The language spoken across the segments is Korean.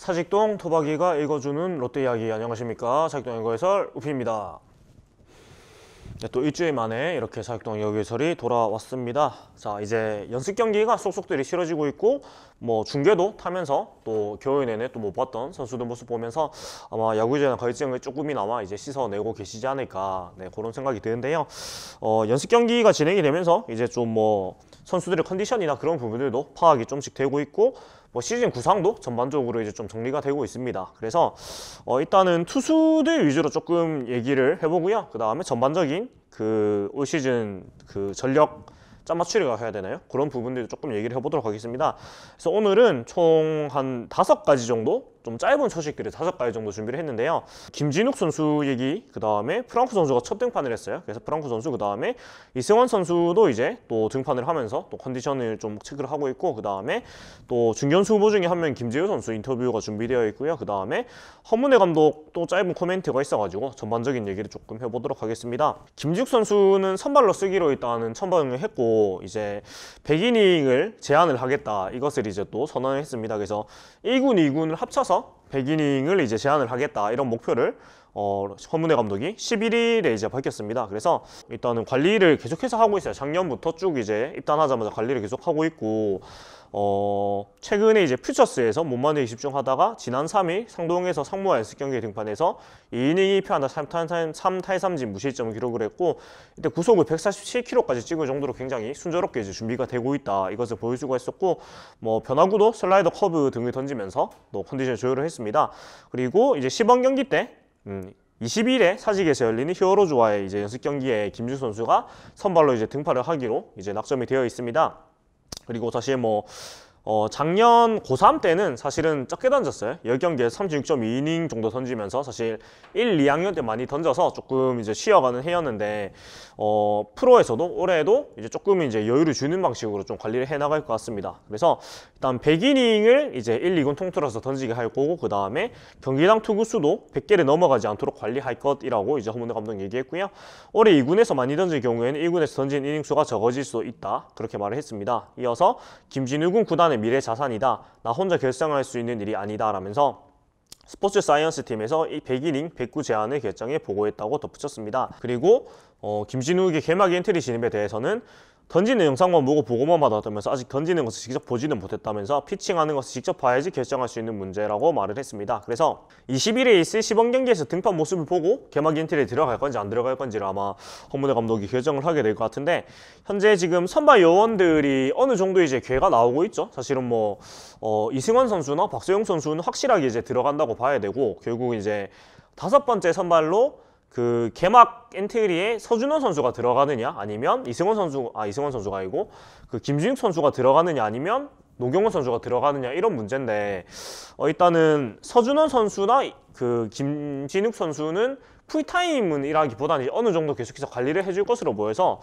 사직동 토박이가 읽어주는 롯데 이야기. 안녕하십니까, 사직동 연구 해설 우피입니다. 네, 또 일주일 만에 이렇게 사직동 연구 해설이 돌아왔습니다. 자, 이제 연습 경기가 쏙쏙들이 치러지고 있고 뭐 중계도 타면서 또 겨울 내내 또 못 봤던 선수들 모습 보면서 아마 야구에 갈증을 조금이나마 이제 씻어내고 계시지 않을까, 네, 그런 생각이 드는데요. 연습 경기가 진행이 되면서 이제 좀 뭐 선수들의 컨디션이나 그런 부분들도 파악이 좀씩 되고 있고, 뭐 시즌 구상도 전반적으로 이제 좀 정리가 되고 있습니다. 그래서 일단은 투수들 위주로 조금 얘기를 해보고요. 그 다음에 전반적인 그 올 시즌 그 전력 짠 맞추리가 해야 되나요? 그런 부분들 조금 얘기를 해보도록 하겠습니다. 그래서 오늘은 총 한 5가지 정도, 좀 짧은 소식들을 5가지 정도 준비를 했는데요. 김진욱 선수 얘기, 그 다음에 프랑코 선수가 첫 등판을 했어요. 그래서 프랑코 선수, 그 다음에 이승원 선수도 이제 또 등판을 하면서 또 컨디션을 좀 체크를 하고 있고, 그 다음에 또 중견수 후보 중에 한 명 김재우 선수 인터뷰가 준비되어 있고요. 그 다음에 허문회 감독 또 짧은 코멘트가 있어가지고 전반적인 얘기를 조금 해보도록 하겠습니다. 김진욱 선수는 선발로 쓰기로 일단은 선발을 했고, 이제 100이닝을 제한을 하겠다, 이것을 이제 또 선언을 했습니다. 그래서 1군, 2군을 합쳐서 100이닝을 이제 제한을 하겠다, 이런 목표를 허문회 감독이 11일에 이제 밝혔습니다. 그래서 일단은 관리를 계속해서 하고 있어요. 작년부터 쭉 이제 입단하자마자 관리를 계속 하고 있고, 최근에 이제 퓨처스에서 몸만들기 집중하다가 지난 3일 상동에서 상무와 연습 경기에 등판해서 2이닝 2패안타 3탈삼진 무실점을 기록을 했고, 이때 구속을 147km까지 찍을 정도로 굉장히 순조롭게 이제 준비가 되고 있다, 이것을 보일 수가 있었고, 뭐 변화구도 슬라이더, 커브 등을 던지면서 또 컨디션 조율을 했습니다. 그리고 이제 시범 경기 때 20일에 사직에서 열리는 히어로즈와의 이제 연습 경기에 김준수 선수가 선발로 이제 등판을 하기로 이제 낙점이 되어 있습니다. 그리고 사실 뭐 작년 고3 때는 사실은 적게 던졌어요. 10경기에 36.2이닝 정도 던지면서 사실 1, 2학년 때 많이 던져서 조금 이제 쉬어가는 해였는데, 프로에서도 올해도 이제 조금 이제 여유를 주는 방식으로 좀 관리를 해 나갈 것 같습니다. 그래서 일단 100이닝을 이제 1, 2군 통틀어서 던지게 할 거고, 그 다음에 경기당 투구 수도 100개를 넘어가지 않도록 관리할 것이라고 이제 허문회 감독 얘기했고요. 올해 2군에서 많이 던질 경우에는 1군에서 던진 이닝 수가 적어질 수 있다, 그렇게 말을 했습니다. 이어서 김진욱은 구단의 미래 자산이다, 나 혼자 결정할 수 있는 일이 아니다 라면서 스포츠 사이언스 팀에서 이 100이닝 109 제한을 결정해 보고했다고 덧붙였습니다. 그리고 김진욱의 개막 엔트리 진입에 대해서는 던지는 영상만 보고 보고만 받았다면서 아직 던지는 것을 직접 보지는 못했다면서 피칭하는 것을 직접 봐야지 결정할 수 있는 문제라고 말을 했습니다. 그래서 20일에 있을 시범 경기에서 등판 모습을 보고 개막 엔트리에 들어갈 건지 안 들어갈 건지를 아마 허문회 감독이 결정을 하게 될 것 같은데, 현재 지금 선발 요원들이 어느 정도 이제 괴가 나오고 있죠. 사실은 뭐 이승원 선수나 박소영 선수는 확실하게 이제 들어간다고 봐야 되고, 결국 이제 5번째 선발로 그 개막 엔트리에 서준원 선수가 들어가느냐, 아니면 이승원 선수가 아니고 그 김준익 선수가 들어가느냐, 아니면 노경원 선수가 들어가느냐, 이런 문제인데, 일단은 서준원 선수나 그 김진욱 선수는 풀타임은 일하기보다는 어느 정도 계속해서 관리를 해줄 것으로 보여서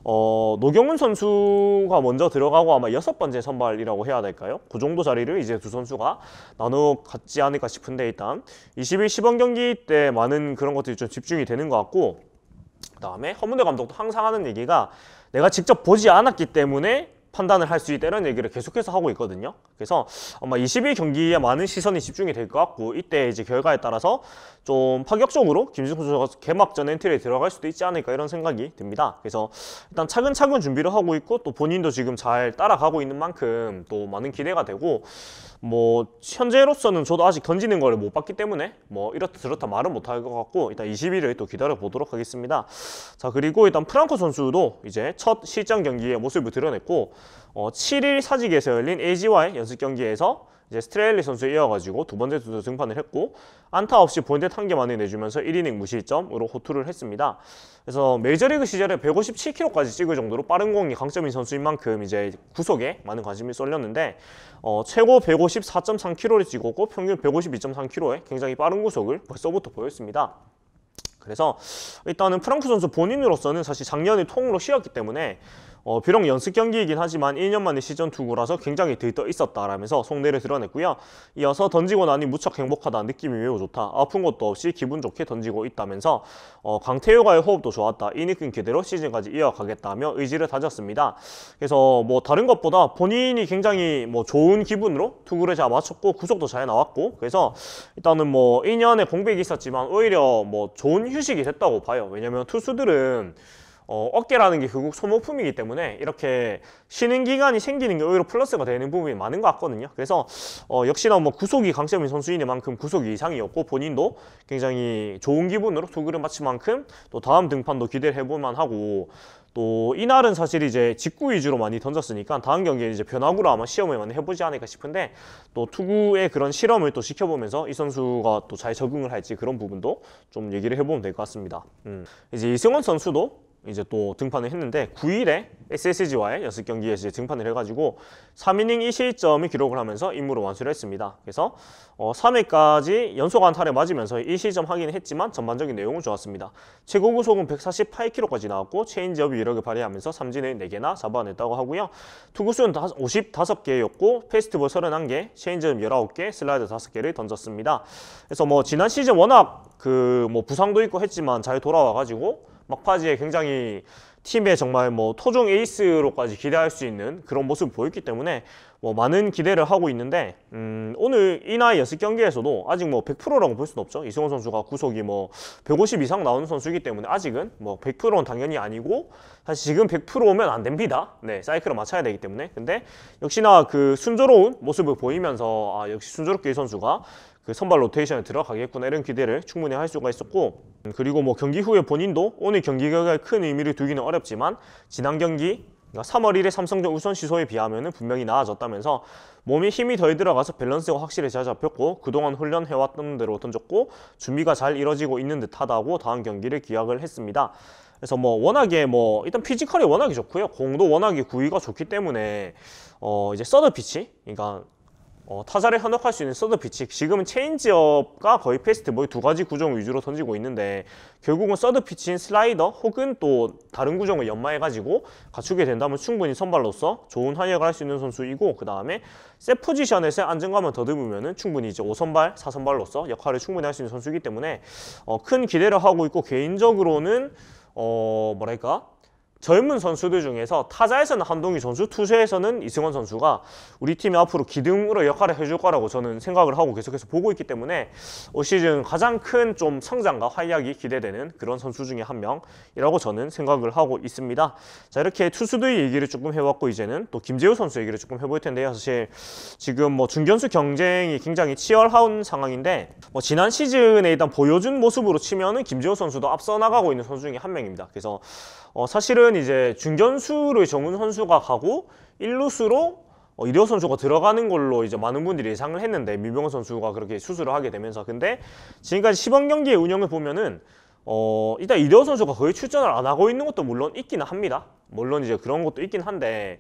노경훈 선수가 먼저 들어가고 아마 6번째 선발이라고 해야 될까요? 그 정도 자리를 이제 두 선수가 나눠 갖지 않을까 싶은데, 일단 20일 시범 경기 때 많은 그런 것들이 좀 집중이 되는 것 같고, 그 다음에 허문회 감독도 항상 하는 얘기가 내가 직접 보지 않았기 때문에 판단을 할 수 있다, 이런 얘기를 계속해서 하고 있거든요. 그래서 아마 20일 경기에 많은 시선이 집중이 될 것 같고, 이때 이제 결과에 따라서 좀 파격적으로 김진욱 선수가 개막전 엔트리에 들어갈 수도 있지 않을까, 이런 생각이 듭니다. 그래서 일단 차근차근 준비를 하고 있고, 또 본인도 지금 잘 따라가고 있는 만큼 또 많은 기대가 되고, 뭐 현재로서는 저도 아직 던지는 거를 못 봤기 때문에 뭐 이렇다 저렇다 말은 못 할 것 같고, 일단 20일을 또 기다려 보도록 하겠습니다. 자, 그리고 일단 프랑코 선수도 이제 첫 실전 경기의 모습을 드러냈고, 7일 사직에서 열린 LG와의 연습 경기에서 이제 스트레일리 선수에 이어가지고 2번째 투수 등판을 했고, 안타 없이 본넷 1개만을 내주면서 1이닝 무실점으로 호투를 했습니다. 그래서 메이저리그 시절에 157km까지 찍을 정도로 빠른 공이 강점인 선수인 만큼 이제 구속에 많은 관심이 쏠렸는데, 최고 154.3km를 찍었고 평균 152.3km에 굉장히 빠른 구속을 벌써부터 보였습니다. 그래서 일단은 프랑코 선수 본인으로서는 사실 작년에 통으로 쉬었기 때문에 비록 연습 경기이긴 하지만 1년 만에 시즌 투구라서 굉장히 들떠 있었다라면서 속내를 드러냈고요. 이어서 던지고 나니 무척 행복하다, 느낌이 매우 좋다, 아픈 것도 없이 기분 좋게 던지고 있다면서 강태효과의 호흡도 좋았다, 이 느낌 그대로 시즌까지 이어가겠다며 의지를 다졌습니다. 그래서 뭐 다른 것보다 본인이 굉장히 뭐 좋은 기분으로 투구를 잘 맞췄고 구속도 잘 나왔고, 그래서 일단은 뭐 1년에 공백이 있었지만 오히려 뭐 좋은 휴식이 됐다고 봐요. 왜냐면 투수들은 어깨라는 게 결국 소모품이기 때문에 이렇게 쉬는 기간이 생기는 게 오히려 플러스가 되는 부분이 많은 것 같거든요. 그래서 역시나 뭐 구속이 강점인 선수이니만큼 구속이 이상이었고, 본인도 굉장히 좋은 기분으로 투구를 마친 만큼 또 다음 등판도 기대를 해볼만 하고, 또 이날은 사실 이제 직구 위주로 많이 던졌으니까 다음 경기에 이제 변화구로 아마 시험을 많이 해보지 않을까 싶은데, 또 투구의 그런 실험을 또 지켜보면서 이 선수가 또 잘 적응을 할지 그런 부분도 좀 얘기를 해보면 될 것 같습니다. 이제 이승원 선수도 이제 또 등판을 했는데 9일에 SSG와의 연습 경기에 이제 등판을 해가지고 3이닝 2실점을 기록을 하면서 임무를 완수를 했습니다. 그래서 3회까지 연속 안타를 맞으면서 1실점 하긴 했지만 전반적인 내용은 좋았습니다. 최고 구속은 148km까지 나왔고 체인지업 위력을 발휘하면서 삼진을 4개나 잡아냈다고 하고요. 투구수는 55개였고 페스티벌 31개, 체인지업 19개, 슬라이더 5개를 던졌습니다. 그래서 뭐 지난 시즌 워낙 그 뭐 부상도 있고 했지만 잘 돌아와가지고 막바지에 굉장히 팀의 정말 뭐 토종 에이스로까지 기대할 수 있는 그런 모습을 보였기 때문에 뭐 많은 기대를 하고 있는데, 오늘 이 나이 연습 경기에서도 아직 뭐 100%라고 볼 수는 없죠. 이승원 선수가 구속이 뭐 150 이상 나오는 선수이기 때문에 아직은 뭐 100%는 당연히 아니고, 사실 지금 100%면 안 됩니다. 네, 사이클을 맞춰야 되기 때문에. 근데 역시나 그 순조로운 모습을 보이면서 역시 순조롭게 이 선수가 그 선발 로테이션에 들어가겠구나, 이런 기대를 충분히 할 수가 있었고, 그리고 뭐 경기 후에 본인도 오늘 경기 결과에 큰 의미를 두기는 어렵지만 지난 경기 3월 1일 삼성전 우선 시소에 비하면 분명히 나아졌다면서 몸에 힘이 덜 들어가서 밸런스가 확실히 잘 잡혔고 그동안 훈련해왔던 대로 던졌고 준비가 잘 이뤄지고 있는 듯하다고 다음 경기를 기약을 했습니다. 그래서 뭐 워낙에 뭐 일단 피지컬이 워낙에 좋고요, 공도 워낙에 구위가 좋기 때문에 이제 서드 피치, 그러니까 타자를 현혹할 수 있는 서드 피치, 지금은 체인지업과 거의 패스트볼 두 가지 구종 위주로 던지고 있는데 결국은 서드 피치인 슬라이더 혹은 또 다른 구종을 연마해가지고 갖추게 된다면 충분히 선발로서 좋은 활약을 할 수 있는 선수이고, 그 다음에 셋 포지션에서 안정감을 더듬으면 충분히 이제 5선발, 4선발로서 역할을 충분히 할 수 있는 선수이기 때문에 큰 기대를 하고 있고, 개인적으로는 뭐랄까, 젊은 선수들 중에서 타자에서는 한동희 선수, 투수에서는 이승원 선수가 우리 팀이 앞으로 기둥으로 역할을 해줄 거라고 저는 생각을 하고 계속해서 보고 있기 때문에 올 시즌 가장 큰 좀 성장과 활약이 기대되는 그런 선수 중에 한 명이라고 저는 생각을 하고 있습니다. 자, 이렇게 투수들 얘기를 조금 해왔고 이제는 또 김재우 선수 얘기를 조금 해볼 텐데요. 사실 지금 뭐 중견수 경쟁이 굉장히 치열한 상황인데 뭐 지난 시즌에 일단 보여준 모습으로 치면은 김재우 선수도 앞서 나가고 있는 선수 중에 한 명입니다. 그래서 사실은 이제 중견수를 정훈 선수가 가고 1루수로 이대호 선수가 들어가는 걸로 이제 많은 분들이 예상을 했는데, 민병헌 선수가 그렇게 수술을 하게 되면서. 근데 지금까지 시범 경기의 운영을 보면은 일단 이대호 선수가 거의 출전을 안 하고 있는 것도 물론 있기는 합니다. 물론 이제 그런 것도 있긴 한데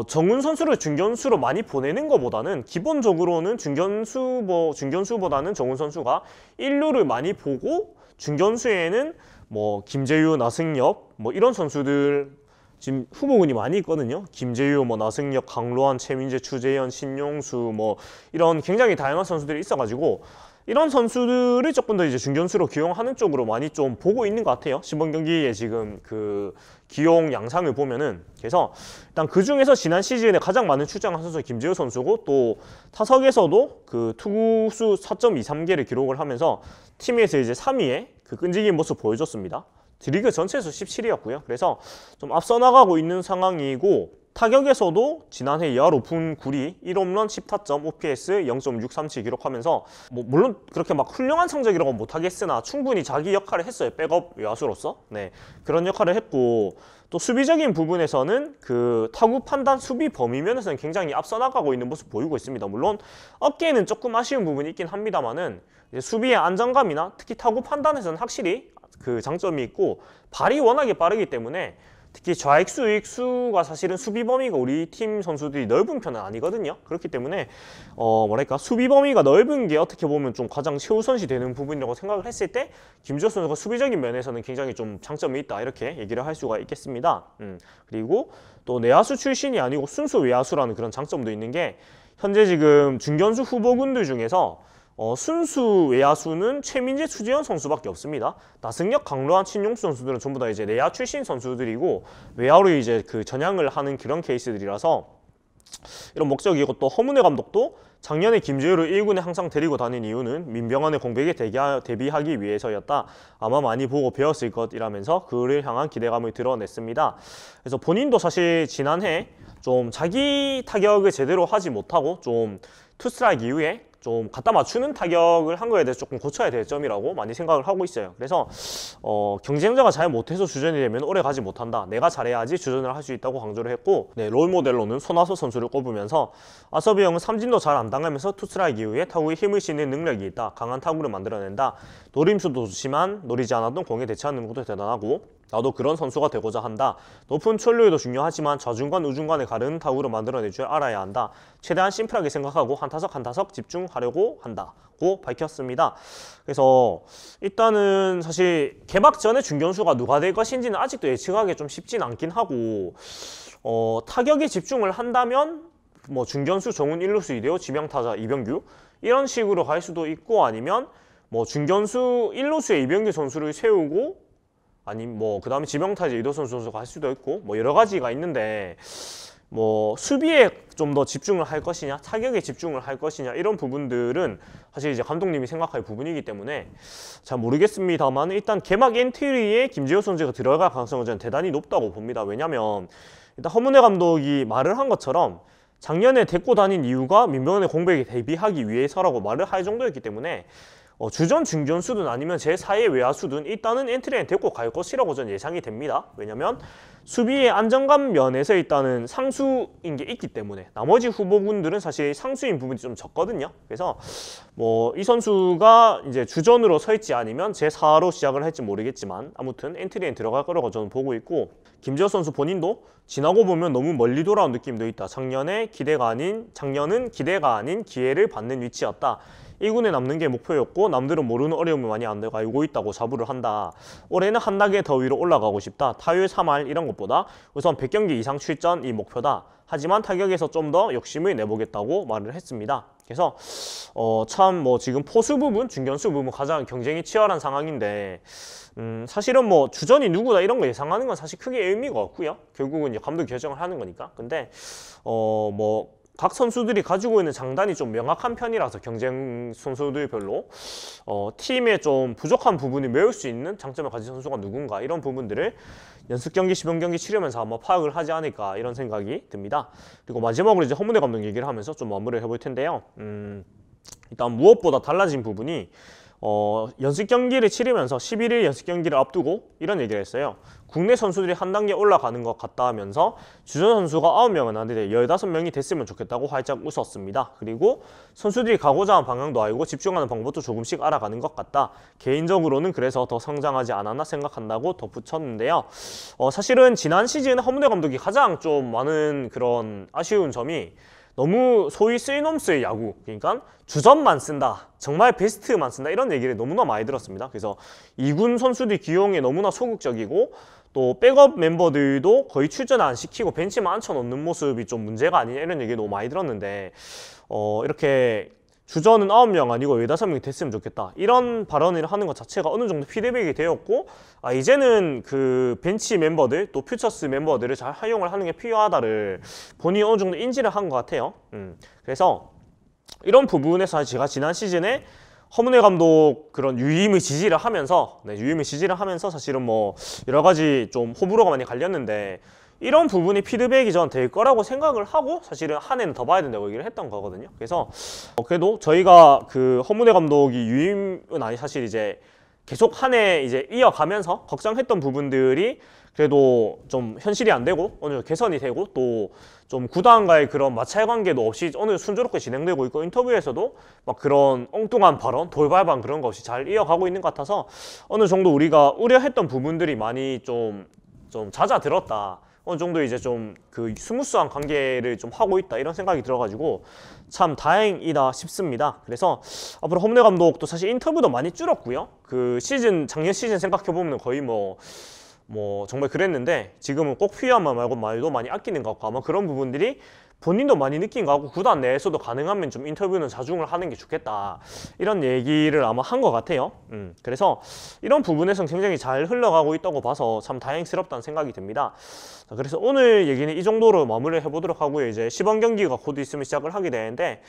정훈 선수를 중견수로 많이 보내는 것보다는 기본적으로는 중견수보다는 정훈 선수가 1루를 많이 보고 중견수에는 뭐 김재유, 나승엽 뭐 이런 선수들 지금 후보군이 많이 있거든요. 김재유, 뭐 나승엽, 강로한, 최민재, 추재현, 신용수 뭐 이런 굉장히 다양한 선수들이 있어가지고 이런 선수들을 조금 더 이제 중견수로 기용하는 쪽으로 많이 좀 보고 있는 것 같아요. 시범 경기에 지금 그 기용 양상을 보면은. 그래서 일단 그 중에서 지난 시즌에 가장 많은 출장한 선수 김재우 선수고, 또 타석에서도 그 투구수 4.23개를 기록을 하면서 팀에서 이제 3위에 그 끈질긴 모습 보여줬습니다. 리그 전체에서 17위였고요. 그래서 좀 앞서 나가고 있는 상황이고, 타격에서도 지난해 2할 5푼 9리 1홈런 10타점 OPS 0.637 기록하면서 뭐 물론 그렇게 막 훌륭한 성적이라고 못하겠으나 충분히 자기 역할을 했어요. 백업 야수로서. 네, 그런 역할을 했고, 또 수비적인 부분에서는 그 타구 판단, 수비 범위 면에서는 굉장히 앞서 나가고 있는 모습 보이고 있습니다. 물론 어깨에는 조금 아쉬운 부분이 있긴 합니다만은 이제 수비의 안정감이나 특히 타구 판단에서는 확실히 그 장점이 있고, 발이 워낙에 빠르기 때문에 특히 좌익수, 우익수가 사실은 수비 범위가 우리 팀 선수들이 넓은 편은 아니거든요. 그렇기 때문에 뭐랄까 수비 범위가 넓은 게 어떻게 보면 좀 가장 최우선시 되는 부분이라고 생각을 했을 때 김주호 선수가 수비적인 면에서는 굉장히 좀 장점이 있다 이렇게 얘기를 할 수가 있겠습니다. 그리고 또 내야수 출신이 아니고 순수 외야수라는 그런 장점도 있는 게 현재 지금 중견수 후보군들 중에서 순수 외야수는 최민재, 추재현 선수밖에 없습니다. 나승엽, 강로한, 신용수 선수들은 전부 다 이제 내야 출신 선수들이고 외야로 이제 그 전향을 하는 그런 케이스들이라서 이런 목적이고, 또 허문회 감독도 작년에 김재율을 1군에 항상 데리고 다닌 이유는 민병헌의 공백에 대비하기 위해서였다. 아마 많이 보고 배웠을 것이라면서 그를 향한 기대감을 드러냈습니다. 그래서 본인도 사실 지난해 좀 자기 타격을 제대로 하지 못하고 좀 투스트라이크 이후에 좀 갖다 맞추는 타격을 한 거에 대해서 조금 고쳐야 될 점이라고 많이 생각을 하고 있어요. 그래서 경쟁자가 잘 못해서 주전이 되면 오래 가지 못한다. 내가 잘해야지 주전을 할 수 있다고 강조를 했고, 네, 롤모델로는 손아섭 선수를 꼽으면서 아섭이 형은 삼진도 잘 안 당하면서 투스트라이크 이후에 타구에 힘을 싣는 능력이 있다. 강한 타구를 만들어낸다. 노림수도 좋지만 노리지 않았던 공에 대처하는 것도 대단하고 나도 그런 선수가 되고자 한다. 높은 출루에도 중요하지만 좌중간, 우중간에 가르는 타구를 만들어낼 줄 알아야 한다. 최대한 심플하게 생각하고 한 타석 한 타석 집중하려고 한다고 밝혔습니다. 그래서 일단은 사실 개막 전에 중견수가 누가 될 것인지는 아직도 예측하기 좀 쉽진 않긴 하고, 타격에 집중을 한다면 뭐 중견수 정훈 1루수 이대호, 지명타자 이병규 이런 식으로 갈 수도 있고, 아니면 뭐 중견수 1루수에 이병규 선수를 세우고 아니면 뭐 그 다음에 지명타자 이도선 선수가 할 수도 있고, 뭐 여러 가지가 있는데, 뭐 수비에 좀 더 집중을 할 것이냐, 타격에 집중을 할 것이냐, 이런 부분들은 사실 이제 감독님이 생각할 부분이기 때문에 잘 모르겠습니다만, 일단 개막 엔트리에 김재호 선수가 들어갈 가능성은 저는 대단히 높다고 봅니다. 왜냐면 일단 허문회 감독이 말을 한 것처럼 작년에 데리고 다닌 이유가 민병헌의 공백에 대비하기 위해서라고 말을 할 정도였기 때문에 주전 중견수든 아니면 제4의 외야수든 일단은 엔트리에 데리고 갈 것이라고 저는 예상이 됩니다. 왜냐면 수비의 안정감 면에서 일단은 상수인 게 있기 때문에, 나머지 후보군들은 사실 상수인 부분이 좀 적거든요. 그래서 뭐 이 선수가 이제 주전으로 설지 아니면 제4로 시작을 할지 모르겠지만 아무튼 엔트리에 들어갈 거라고 저는 보고 있고, 김재호 선수 본인도 지나고 보면 너무 멀리 돌아온 느낌도 있다. 작년은 기대가 아닌 기회를 받는 위치였다. 1군에 남는 게 목표였고 남들은 모르는 어려움을 많이 알고 있다고 자부를 한다. 올해는 한 단계 더 위로 올라가고 싶다. 타율 3할 이런 것보다 우선 100경기 이상 출전이 목표다. 하지만 타격에서 좀 더 욕심을 내보겠다고 말을 했습니다. 그래서 참 뭐 지금 포수 부분, 중견수 부분 가장 경쟁이 치열한 상황인데, 사실은 뭐 주전이 누구다 이런 거 예상하는 건 사실 크게 의미가 없고요. 결국은 이제 감독 결정을 하는 거니까. 근데 뭐 각 선수들이 가지고 있는 장단이 좀 명확한 편이라서 경쟁 선수들 별로 팀에 좀 부족한 부분을 메울 수 있는 장점을 가진 선수가 누군가, 이런 부분들을 연습 경기, 시범 경기 치르면서 한번 파악을 하지 않을까 이런 생각이 듭니다. 그리고 마지막으로 이제 허문회 감독 얘기를 하면서 좀 마무리를 해볼 텐데요. 일단 무엇보다 달라진 부분이 연습 경기를 치르면서 11일 연습 경기를 앞두고 이런 얘기를 했어요. 국내 선수들이 한 단계 올라가는 것 같다 하면서 주전 선수가 9명은 아닌데 15명이 됐으면 좋겠다고 활짝 웃었습니다. 그리고 선수들이 가고자 하는 방향도 알고 집중하는 방법도 조금씩 알아가는 것 같다. 개인적으로는 그래서 더 성장하지 않았나 생각한다고 덧붙였는데요. 사실은 지난 시즌 허문회 감독이 가장 좀 많은 그런 아쉬운 점이 너무 소위 쓰이놈쓰의 야구, 그러니까 주전만 쓴다, 정말 베스트만 쓴다, 이런 얘기를 너무나 많이 들었습니다. 그래서 2군 선수들 기용에 너무나 소극적이고 또 백업 멤버들도 거의 출전 안 시키고 벤치만 앉혀놓는 모습이 좀 문제가 아니냐 이런 얘기 너무 많이 들었는데, 이렇게 주전은 9명 아니고 15명이 됐으면 좋겠다 이런 발언을 하는 것 자체가 어느 정도 피드백이 되었고, 이제는 그 벤치 멤버들 또 퓨처스 멤버들을 잘 활용을 하는 게 필요하다를 본인이 어느 정도 인지를 한 것 같아요. 그래서 이런 부분에서 제가 지난 시즌에 허문회 감독 그런 유임을 지지를 하면서 사실은 뭐 여러 가지 좀 호불호가 많이 갈렸는데, 이런 부분이 피드백이 전 될 거라고 생각을 하고 사실은 한 해는 더 봐야 된다고 얘기를 했던 거거든요. 그래서 그래도 저희가 그 허문회 감독이 유임은 아니 사실 이제 계속 한 해 이제 이어가면서 걱정했던 부분들이 그래도 좀 현실이 안 되고 어느 정도 개선이 되고, 또 좀 구단과의 그런 마찰 관계도 없이 어느 정도 순조롭게 진행되고 있고, 인터뷰에서도 막 그런 엉뚱한 발언, 돌발방 그런 거 없이 잘 이어가고 있는 것 같아서 어느 정도 우리가 우려했던 부분들이 많이 좀 좀 잦아들었다. 어느 정도 이제 좀 그 스무스한 관계를 좀 하고 있다 이런 생각이 들어가지고 참 다행이다 싶습니다. 그래서 앞으로 홈내 감독도 사실 인터뷰도 많이 줄었고요. 그 시즌 작년 시즌 생각해 보면 거의 뭐 정말 그랬는데 지금은 꼭 필요한 말 말고 말도 많이 아끼는 것 같고 아마 그런 부분들이 본인도 많이 느낀 것 같고 구단 내에서도 가능하면 좀 인터뷰는 자중을 하는 게 좋겠다 이런 얘기를 아마 한 것 같아요. 그래서 이런 부분에선 굉장히 잘 흘러가고 있다고 봐서 참 다행스럽다는 생각이 듭니다. 자, 그래서 오늘 얘기는 이 정도로 마무리를 해보도록 하고요. 이제 시범 경기가 곧 있으면 시작을 하게 되는데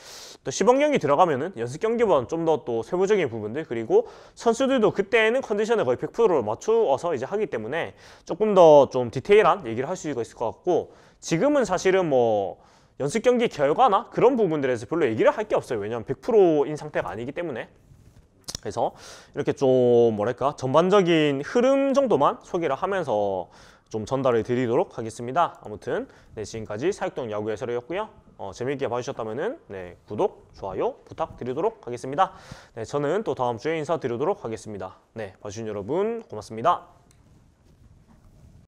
또 시범 경기 들어가면은 연습 경기보다는 좀 더 또 세부적인 부분들 그리고 선수들도 그때는 컨디션을 거의 100%를 맞추어서 이제 하기 때문에 조금 더 좀 디테일한 얘기를 할 수 있을 것 같고 지금은 사실은 뭐 연습 경기 결과나 그런 부분들에서 별로 얘기를 할 게 없어요. 왜냐하면 100%인 상태가 아니기 때문에. 그래서 이렇게 좀 뭐랄까 전반적인 흐름 정도만 소개를 하면서 좀 전달을 드리도록 하겠습니다. 아무튼 네, 지금까지 사육동 야구 해설이었고요. 재미있게 봐주셨다면 네, 구독, 좋아요 부탁드리도록 하겠습니다. 네, 저는 또 다음 주에 인사드리도록 하겠습니다. 네, 봐주신 여러분 고맙습니다.